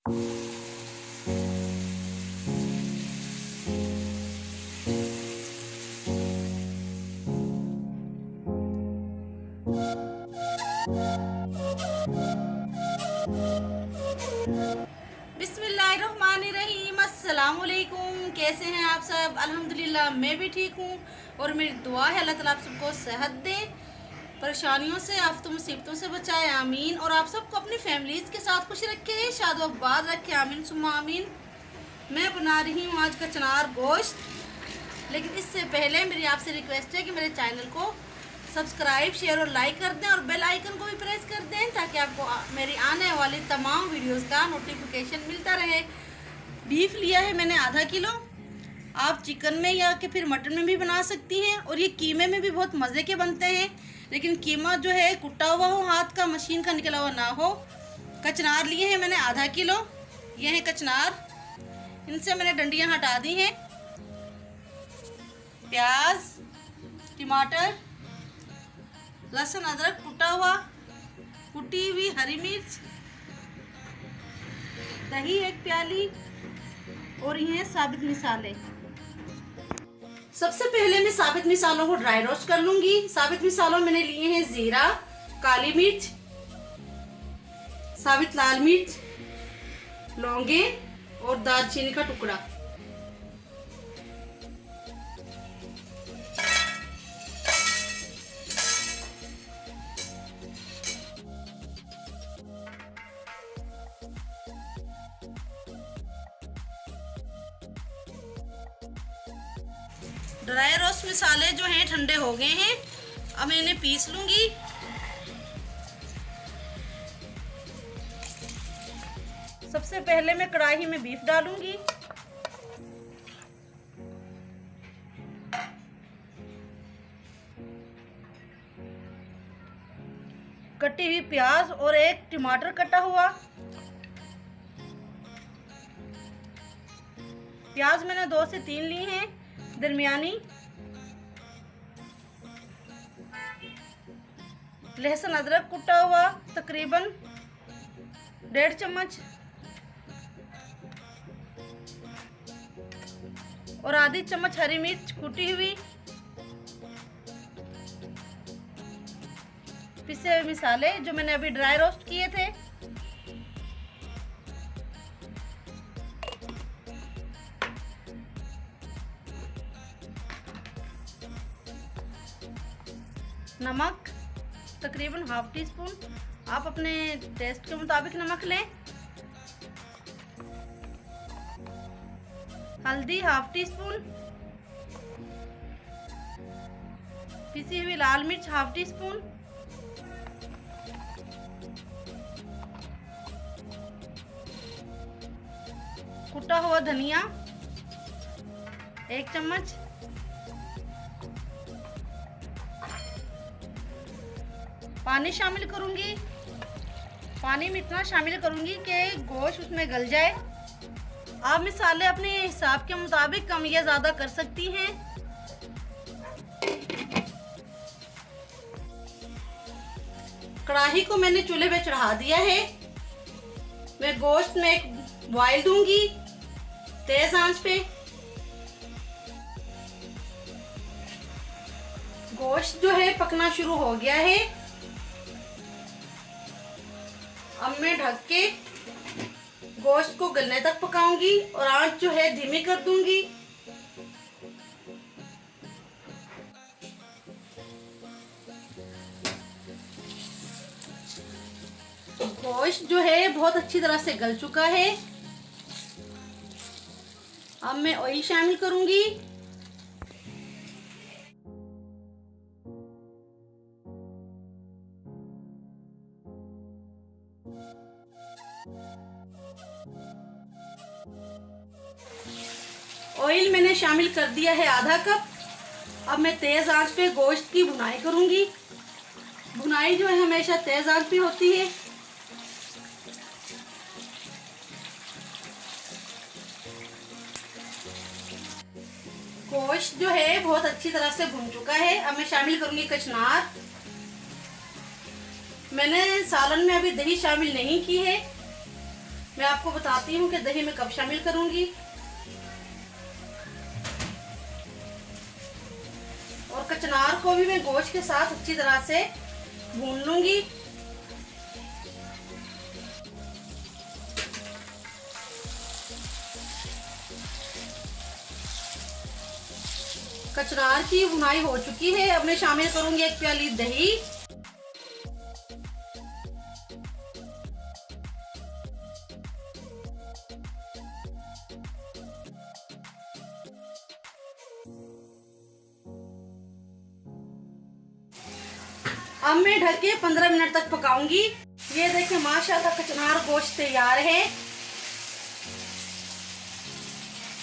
बिस्मिल्लाहिर्रहमानिर्रहीम, अस्सलाम वालेकुम। कैसे हैं आप सब? अल्हम्दुलिल्लाह मैं भी ठीक हूँ और मेरी दुआ है अल्लाह ताला आप सबको सेहत दे, परेशानियों से, आफतों मुसीबतों से बचाए, आमीन। और आप सबको अपनी फैमिलीज़ के साथ खुश रखे, शादोबाद रखे, आमीन सुम्मा आमीन। मैं बना रही हूँ आज का चनार गोश्त, लेकिन इससे पहले मेरी आपसे रिक्वेस्ट है कि मेरे चैनल को सब्सक्राइब, शेयर और लाइक कर दें और बेल आइकन को भी प्रेस कर दें ताकि आपको मेरी आने वाली तमाम वीडियोस का नोटिफिकेशन मिलता रहे। बीफ लिया है मैंने आधा किलो। आप चिकन में या कि फिर मटन में भी बना सकती हैं और ये कीमे में भी बहुत मज़े के बनते हैं, लेकिन कीमा जो है कुटा हुआ हो, हाथ का मशीन का निकला हुआ ना हो। कचनार लिए हैं मैंने आधा किलो। ये हैं कचनार, इनसे मैंने डंडियाँ हटा दी हैं। प्याज, टमाटर, लहसुन, अदरक कुटा हुआ, कुटी हुई हरी मिर्च, दही 1 प्याली और ये साबित मिसाले। सबसे पहले मैं साबित मिसालों को ड्राई रोस्ट कर लूंगी। साबित मिसालों मैंने लिए हैं जीरा, काली मिर्च, साबित लाल मिर्च, लौंगे और दालचीनी का टुकड़ा। ड्राई रोस्ट मसाले जो हैं ठंडे हो गए हैं, अब मैं इन्हें पीस लूंगी। सबसे पहले मैं कढ़ाई में बीफ डालूंगी। कटी हुई प्याज और 1 टमाटर कटा हुआ। प्याज मैंने 2 से 3 ली हैं दरमियानी। लहसुन अदरक कुटा हुआ तकरीबन 1.5 चम्मच और आधी चम्मच हरी मिर्च कुटी हुई। पिसे हुए मसाले जो मैंने अभी ड्राई रोस्ट किए थे। नमक तकरीबन ½ टीस्पून, आप अपने टेस्ट के मुताबिक नमक लें। हल्दी ½ टीस्पून, पिसी हुई लाल मिर्च ½ टीस्पून, कुटा हुआ धनिया 1 चम्मच, पानी शामिल करूंगी। पानी में इतना शामिल करूंगी कि गोश्त उसमें गल जाए। आप मसाले अपने हिसाब के मुताबिक कम या ज़्यादा कर सकती हैं। कढ़ाई को मैंने चूल्हे पे चढ़ा दिया है। मैं गोश्त में एक बॉयल दूंगी तेज आंच पे। गोश्त जो है पकना शुरू हो गया है। अब मैं ढक के गोश्त को गलने तक पकाऊंगी और आंच जो है धीमी कर दूंगी। गोश्त जो है बहुत अच्छी तरह से गल चुका है। अब मैं ऑयल शामिल करूंगी। ऑयल मैंने शामिल कर दिया है आधा कप। अब मैं तेज आंच पे गोश्त की भुनाई करूंगी। भुनाई जो है हमेशा तेज आंच पे होती है। गोश्त जो है बहुत अच्छी तरह से भुन चुका है। अब मैं शामिल करूंगी कचनार। मैंने सालन में अभी दही शामिल नहीं की है। मैं आपको बताती हूँ कि दही में कब शामिल करूंगी। और कचनार को भी मैं गोश्त के साथ अच्छी तरह से भून लूंगी। कचनार की भुनाई हो चुकी है। अब मैं शामिल करूंगी 1 प्याली दही। अब मैं ढक के 15 मिनट तक पकाऊंगी। ये देखिए माशाल्लाह कचनार गोश्त तैयार है।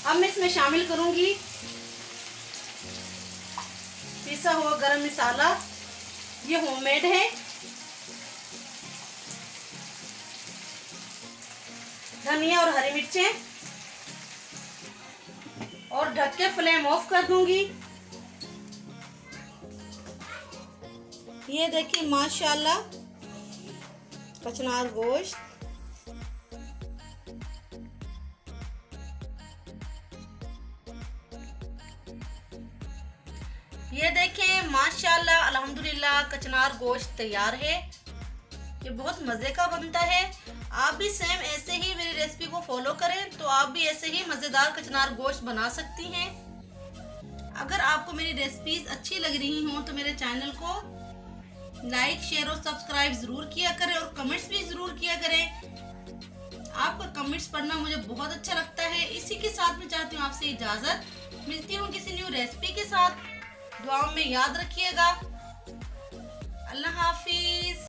अब मैं इसमें शामिल करूंगी पिसा हुआ गरम मसाला, ये होममेड है। धनिया और हरी मिर्चें, और ढक के फ्लेम ऑफ कर दूंगी। ये देखिए माशाल्लाह कचनार गोश्त। ये देखें माशाल्लाह अल्हम्दुलिल्लाह कचनार गोश्त तैयार है। ये बहुत मज़े का बनता है। आप भी सेम ऐसे ही मेरी रेसिपी को फॉलो करें तो आप भी ऐसे ही मज़ेदार कचनार गोश्त बना सकती हैं। अगर आपको मेरी रेसिपीज अच्छी लग रही हों तो मेरे चैनल को लाइक, शेयर और सब्सक्राइब ज़रूर किया करें और कमेंट्स भी ज़रूर किया करें। आपका कमेंट्स पढ़ना मुझे बहुत अच्छा लगता है। इसी के साथ मैं चाहती हूँ आपसे इजाज़त। मिलती हूँ किसी न्यू रेसिपी के साथ। दुआओं में याद रखिएगा। अल्लाह हाफिज़।